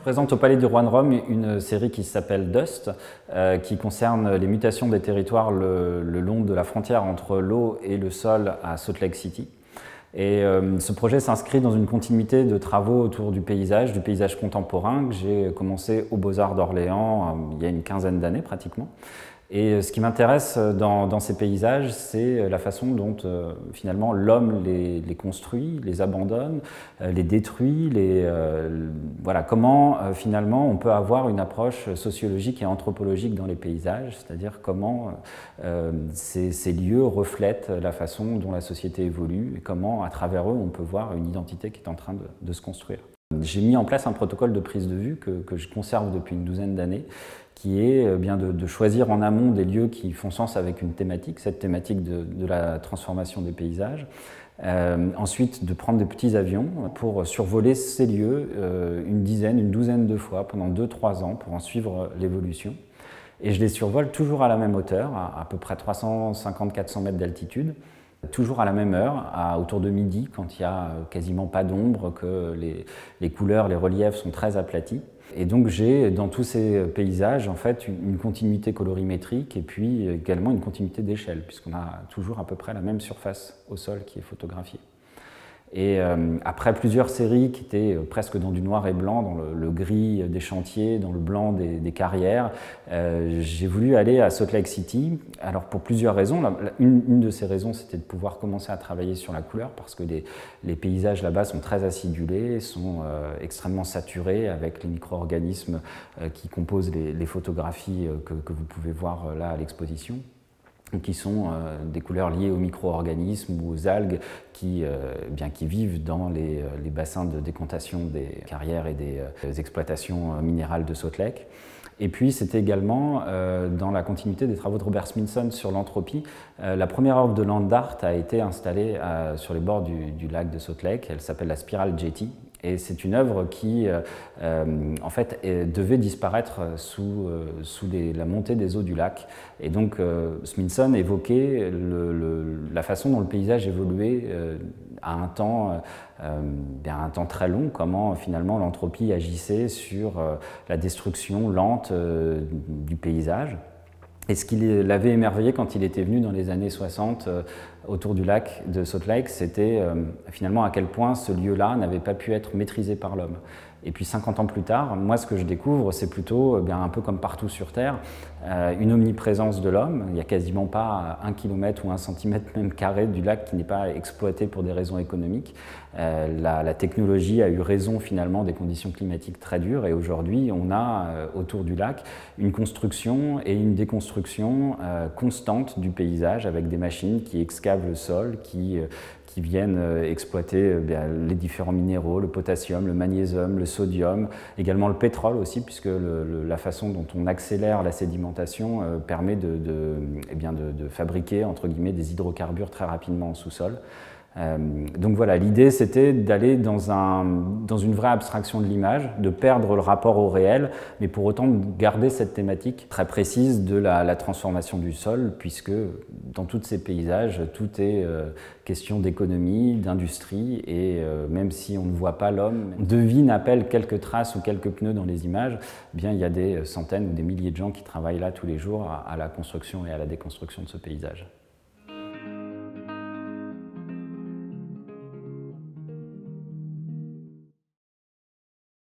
présente au Palais du Roi de Rome une série qui s'appelle Dust, qui concerne les mutations des territoires le long de la frontière entre l'eau et le sol à Salt Lake City. Et ce projet s'inscrit dans une continuité de travaux autour du paysage contemporain que j'ai commencé aux Beaux-Arts d'Orléans il y a une quinzaine d'années pratiquement. Et ce qui m'intéresse dans ces paysages, c'est la façon dont finalement l'homme les construit, les abandonne, les détruit, voilà, comment finalement on peut avoir une approche sociologique et anthropologique dans les paysages, c'est-à-dire comment ces lieux reflètent la façon dont la société évolue et comment à travers eux on peut voir une identité qui est en train de se construire. J'ai mis en place un protocole de prise de vue que je conserve depuis une douzaine d'années, qui est bien de choisir en amont des lieux qui font sens avec une thématique, cette thématique de la transformation des paysages. Ensuite, de prendre des petits avions pour survoler ces lieux une douzaine de fois pendant 2-3 ans pour en suivre l'évolution. Et je les survole toujours à la même hauteur, à peu près 350-400 mètres d'altitude. Toujours à la même heure, autour de midi, quand il n'y a quasiment pas d'ombre, que les couleurs, les reliefs sont très aplatis. Et donc j'ai dans tous ces paysages en fait une continuité colorimétrique et puis également une continuité d'échelle, puisqu'on a toujours à peu près la même surface au sol qui est photographiée. Et après plusieurs séries qui étaient presque dans du noir et blanc, dans le gris des chantiers, dans le blanc des carrières, j'ai voulu aller à Salt Lake City. Alors pour plusieurs raisons. Une de ces raisons, c'était de pouvoir commencer à travailler sur la couleur, parce que les paysages là-bas sont très acidulés, sont extrêmement saturés avec les micro-organismes qui composent les photographies que vous pouvez voir là à l'exposition, qui sont des couleurs liées aux micro-organismes ou aux algues qui vivent dans les bassins de décantation des carrières et des exploitations minérales de Salt Lake. Et puis c'était également dans la continuité des travaux de Robert Smithson sur l'entropie. La première œuvre de land art a été installée sur les bords du lac de Salt Lake. Elle s'appelle la Spiral Jetty. Et c'est une œuvre qui, en fait, devait disparaître sous la montée des eaux du lac. Et donc, Smithson évoquait la façon dont le paysage évoluait à un temps très long, comment finalement l'entropie agissait sur la destruction lente du paysage. Et ce qui l'avait émerveillé quand il était venu dans les années 60 autour du lac de Salt Lake, c'était finalement à quel point ce lieu-là n'avait pas pu être maîtrisé par l'homme. Et puis 50 ans plus tard, moi ce que je découvre, c'est plutôt un peu comme partout sur Terre, une omniprésence de l'homme. Il n'y a quasiment pas 1 kilomètre ou 1 centimètre même carré du lac qui n'est pas exploité pour des raisons économiques. La technologie a eu raison finalement des conditions climatiques très dures, et aujourd'hui on a autour du lac une construction et une déconstruction constante du paysage avec des machines qui excavent le sol, qui viennent exploiter les différents minéraux, le potassium, le magnésium, le sodium, également le pétrole aussi, puisque la façon dont on accélère la sédimentation permet de fabriquer entre guillemets des hydrocarbures très rapidement en sous-sol. Donc voilà, l'idée c'était d'aller dans une vraie abstraction de l'image, de perdre le rapport au réel, mais pour autant garder cette thématique très précise de la transformation du sol, puisque dans tous ces paysages, tout est question d'économie, d'industrie, et même si on ne voit pas l'homme, on devine à peine quelques traces ou quelques pneus dans les images, eh bien, il y a des centaines ou des milliers de gens qui travaillent là tous les jours à la construction et à la déconstruction de ce paysage.